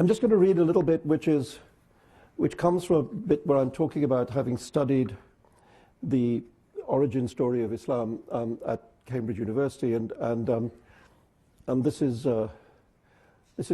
I'm just going to read a little bit which comes from a bit where I'm talking about having studied the origin story of Islam at Cambridge University, and this is sort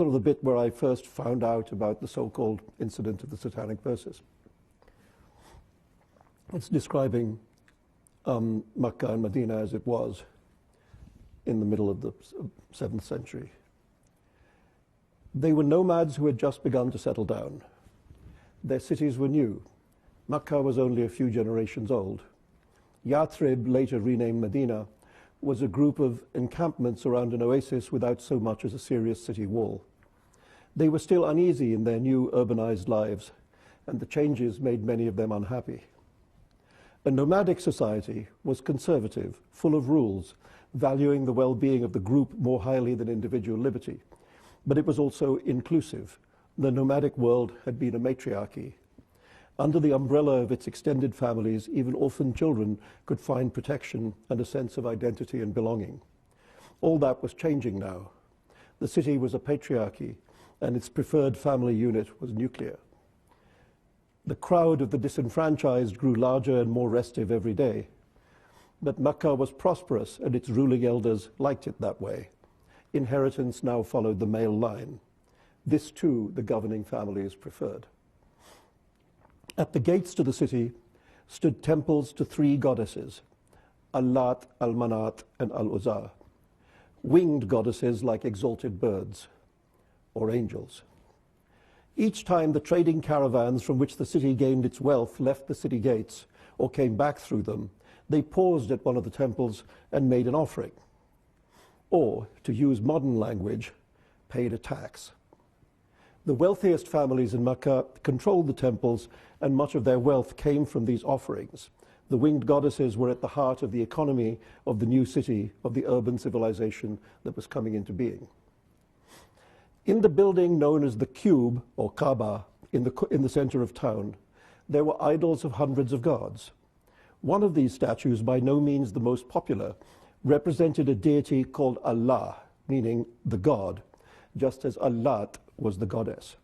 of the bit where I first found out about the so-called incident of the satanic verses. It's describing Makkah and Medina as it was in the middle of the 7th century. They were nomads who had just begun to settle down. Their cities were new. Makkah was only a few generations old. Yathrib, later renamed Medina, was a group of encampments around an oasis without so much as a serious city wall. They were still uneasy in their new urbanized lives, and the changes made many of them unhappy. A nomadic society was conservative, full of rules, valuing the well-being of the group more highly than individual liberty. But it was also inclusive. The nomadic world had been a matriarchy. Under the umbrella of its extended families, even orphan children could find protection and a sense of identity and belonging. All that was changing now. The city was a patriarchy, and its preferred family unit was nuclear. The crowd of the disenfranchised grew larger and more restive every day. But Makkah was prosperous, and its ruling elders liked it that way. Inheritance now followed the male line. This, too, the governing families preferred. At the gates to the city stood temples to 3 goddesses, Al-Lat, Al-Manat, and Al-Uzza, winged goddesses like exalted birds or angels. Each time the trading caravans from which the city gained its wealth left the city gates or came back through them, they paused at one of the temples and made an offering, or, to use modern language, paid a tax. The wealthiest families in Makkah controlled the temples, and much of their wealth came from these offerings. The winged goddesses were at the heart of the economy of the new city, of the urban civilization that was coming into being. In the building known as the Cube, or Kaaba, in the center of town, there were idols of hundreds of gods. One of these statues, by no means the most popular, represented a deity called Allah, meaning the god, just as Al-Lat was the goddess.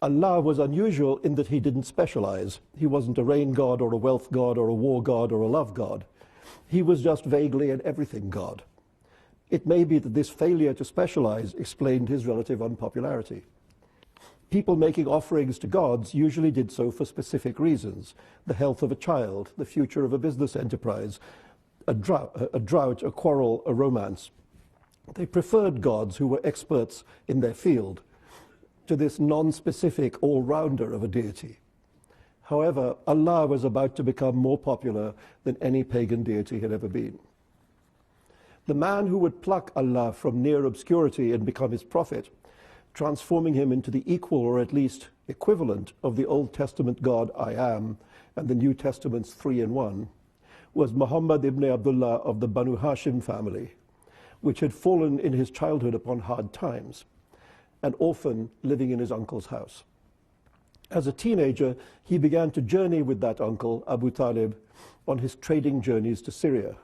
Allah was unusual in that he didn't specialize. He wasn't a rain god or a wealth god or a war god or a love god. He was just vaguely an everything god. It may be that this failure to specialize explained his relative unpopularity. People making offerings to gods usually did so for specific reasons: the health of a child, the future of a business enterprise, a drought, a quarrel, a romance. They preferred gods who were experts in their field to this non-specific all-rounder of a deity. However, Allah was about to become more popular than any pagan deity had ever been. The man who would pluck Allah from near obscurity and become his prophet, transforming him into the equal or at least equivalent of the Old Testament God I Am and the New Testament's 3-in-1, was Muhammad ibn Abdullah of the Banu Hashim family, which had fallen in his childhood upon hard times, an orphan living in his uncle's house. As a teenager, he began to journey with that uncle, Abu Talib, on his trading journeys to Syria.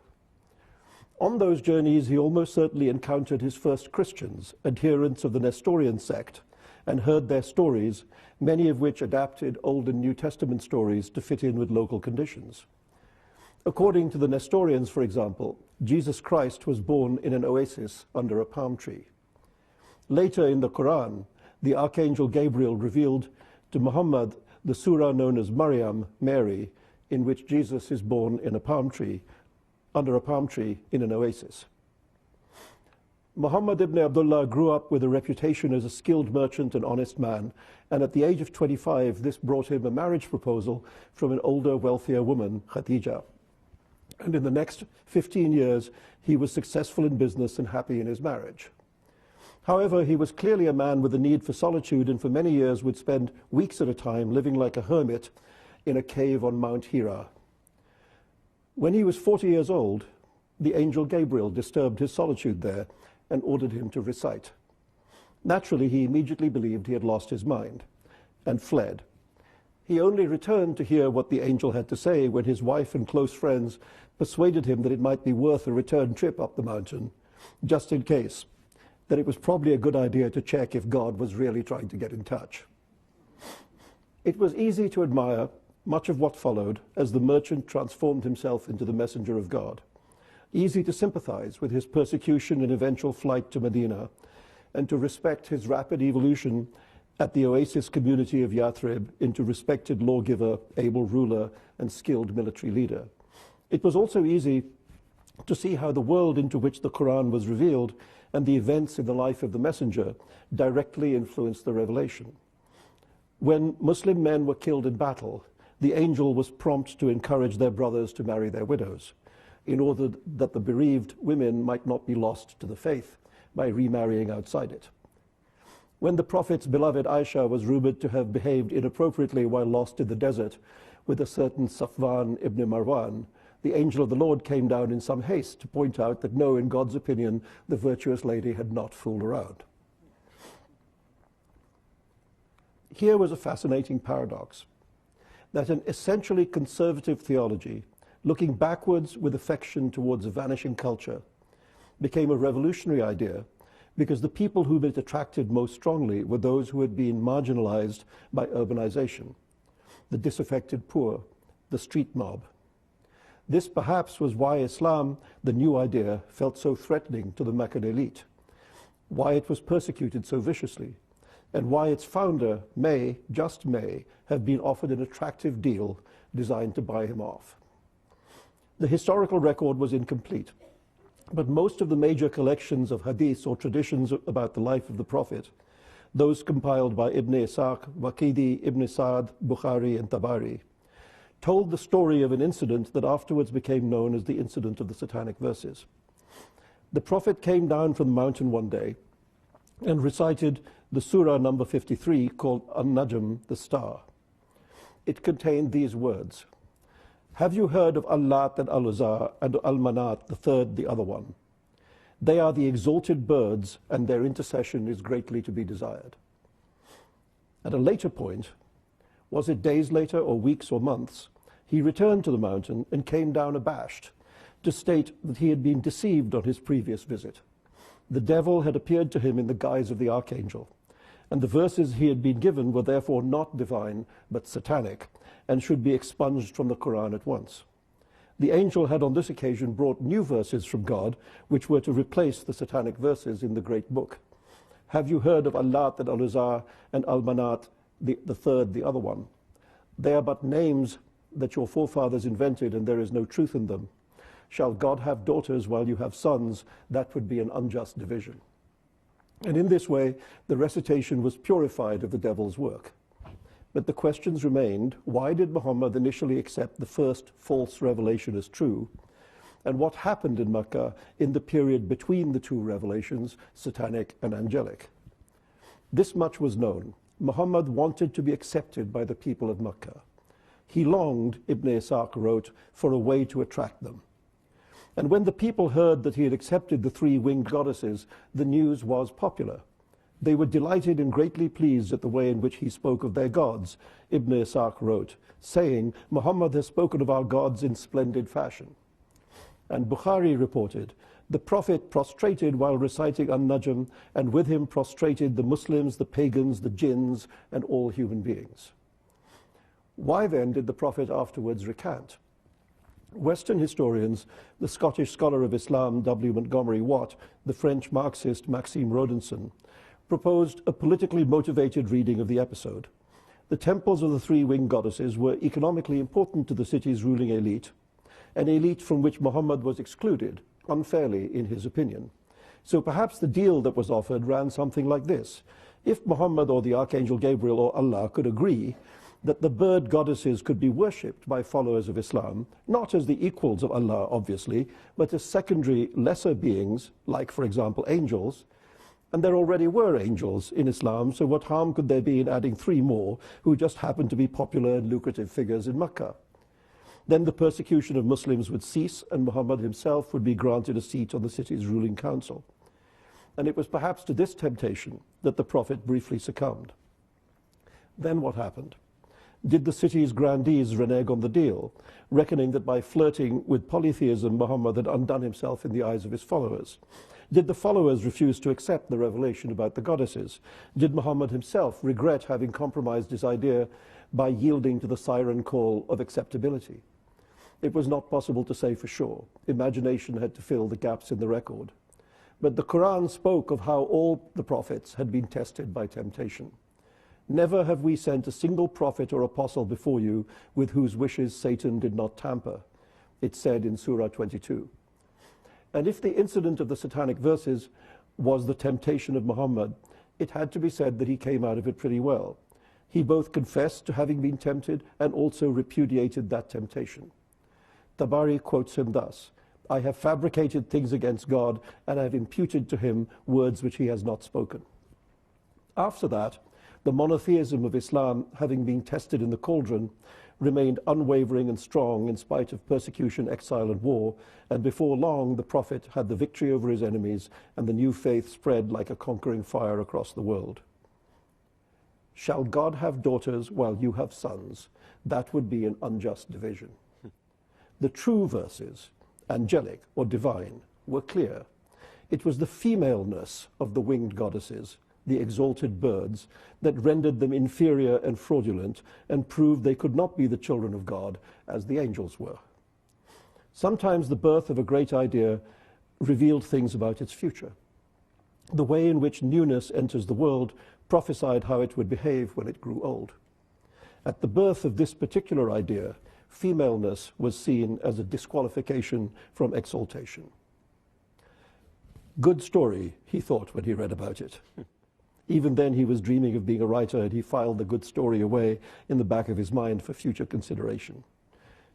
On those journeys, he almost certainly encountered his first Christians, adherents of the Nestorian sect, and heard their stories, many of which adapted Old and New Testament stories to fit in with local conditions. According to the Nestorians, for example, Jesus Christ was born in an oasis under a palm tree. Later in the Quran, the Archangel Gabriel revealed to Muhammad the surah known as Maryam, Mary, in which Jesus is born in a palm tree, under a palm tree in an oasis. Muhammad ibn Abdullah grew up with a reputation as a skilled merchant and honest man, and at the age of 25, this brought him a marriage proposal from an older, wealthier woman, Khadija. And in the next 15 years, he was successful in business and happy in his marriage. However, he was clearly a man with a need for solitude, and for many years would spend weeks at a time living like a hermit in a cave on Mount Hira. When he was 40 years old, the angel Gabriel disturbed his solitude there and ordered him to recite. Naturally, he immediately believed he had lost his mind and fled. He only returned to hear what the angel had to say when his wife and close friends persuaded him that it might be worth a return trip up the mountain, just in case. that it was probably a good idea to check if God was really trying to get in touch. It was easy to admire much of what followed as the merchant transformed himself into the messenger of God. Easy to sympathize with his persecution and eventual flight to Medina, and to respect his rapid evolution at the oasis community of Yathrib into respected lawgiver, able ruler, and skilled military leader. It was also easy to see how the world into which the Quran was revealed and the events in the life of the messenger directly influenced the revelation. When Muslim men were killed in battle, the angel was prompt to encourage their brothers to marry their widows, in order that the bereaved women might not be lost to the faith by remarrying outside it. When the Prophet's beloved Aisha was rumored to have behaved inappropriately while lost in the desert with a certain Safwan ibn Marwan, the angel of the Lord came down in some haste to point out that no, in God's opinion, the virtuous lady had not fooled around. Here was a fascinating paradox, that an essentially conservative theology, looking backwards with affection towards a vanishing culture, became a revolutionary idea because the people whom it attracted most strongly were those who had been marginalized by urbanization, the disaffected poor, the street mob. This perhaps was why Islam, the new idea, felt so threatening to the Meccan elite, why it was persecuted so viciously, and why its founder may, just may, have been offered an attractive deal designed to buy him off. The historical record was incomplete, but most of the major collections of hadiths or traditions about the life of the Prophet, those compiled by Ibn Ishaq, Waqidi, Ibn Sa'd, Bukhari, and Tabari, told the story of an incident that afterwards became known as the incident of the satanic verses. The Prophet came down from the mountain one day and recited the surah number 53 called An-Najm, the star. It contained these words: "Have you heard of Al-Lat and Al-Uzza and Al-Manat, the third, the other one? They are the exalted birds, and their intercession is greatly to be desired." At a later point, was it days later or weeks or months, he returned to the mountain and came down abashed to state that he had been deceived on his previous visit. The devil had appeared to him in the guise of the archangel, and the verses he had been given were therefore not divine but satanic, and should be expunged from the Quran at once. The angel had on this occasion brought new verses from God, which were to replace the satanic verses in the great book. "Have you heard of Al-Lat and Al-Uzza and Al-Manat, the third, the other one? They are but names that your forefathers invented, and there is no truth in them. Shall God have daughters while you have sons? That would be an unjust division." And in this way, the recitation was purified of the devil's work. But the questions remained: why did Muhammad initially accept the first false revelation as true? And what happened in Mecca in the period between the two revelations, satanic and angelic? This much was known. Muhammad wanted to be accepted by the people of Mecca. He longed, Ibn Ishaq wrote, for a way to attract them. And when the people heard that he had accepted the three-winged goddesses, the news was popular. They were delighted and greatly pleased at the way in which he spoke of their gods, Ibn Ishaq wrote, saying, "Muhammad has spoken of our gods in splendid fashion." And Bukhari reported, "The Prophet prostrated while reciting An-Najm, and with him prostrated the Muslims, the pagans, the jinns, and all human beings." Why then did the Prophet afterwards recant? Western historians, the Scottish scholar of Islam W. Montgomery Watt, the French Marxist Maxime Rodinson, proposed a politically motivated reading of the episode. The temples of the three-winged goddesses were economically important to the city's ruling elite, an elite from which Muhammad was excluded, unfairly in his opinion. So perhaps the deal that was offered ran something like this: if Muhammad or the Archangel Gabriel or Allah could agree that the bird goddesses could be worshipped by followers of Islam, not as the equals of Allah, obviously, but as secondary, lesser beings, like, for example, angels. And there already were angels in Islam, so what harm could there be in adding three more who just happened to be popular and lucrative figures in Mecca? Then the persecution of Muslims would cease, and Muhammad himself would be granted a seat on the city's ruling council. And it was perhaps to this temptation that the Prophet briefly succumbed. Then what happened? Did the city's grandees renege on the deal, reckoning that by flirting with polytheism, Muhammad had undone himself in the eyes of his followers? Did the followers refuse to accept the revelation about the goddesses? Did Muhammad himself regret having compromised his idea by yielding to the siren call of acceptability? It was not possible to say for sure. Imagination had to fill the gaps in the record. But the Quran spoke of how all the prophets had been tested by temptation. Never have we sent a single prophet or apostle before you with whose wishes Satan did not tamper, it said in Surah 22. And if the incident of the satanic verses was the temptation of Muhammad, it had to be said that he came out of it pretty well. He both confessed to having been tempted and also repudiated that temptation. Tabari quotes him thus, "I have fabricated things against God, and I have imputed to him words which he has not spoken." After that, the monotheism of Islam, having been tested in the cauldron, remained unwavering and strong in spite of persecution, exile, and war, and before long the Prophet had the victory over his enemies, and the new faith spread like a conquering fire across the world. Shall God have daughters while you have sons? That would be an unjust division. The true verses, angelic or divine, were clear. It was the femaleness of the winged goddesses, the exalted birds, that rendered them inferior and fraudulent and proved they could not be the children of God as the angels were. Sometimes the birth of a great idea revealed things about its future. The way in which newness enters the world prophesied how it would behave when it grew old. At the birth of this particular idea, femaleness was seen as a disqualification from exaltation. Good story, he thought when he read about it. Even then he was dreaming of being a writer, and he filed the good story away in the back of his mind for future consideration.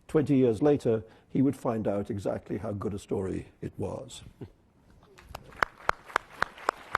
20 years later, he would find out exactly how good a story it was.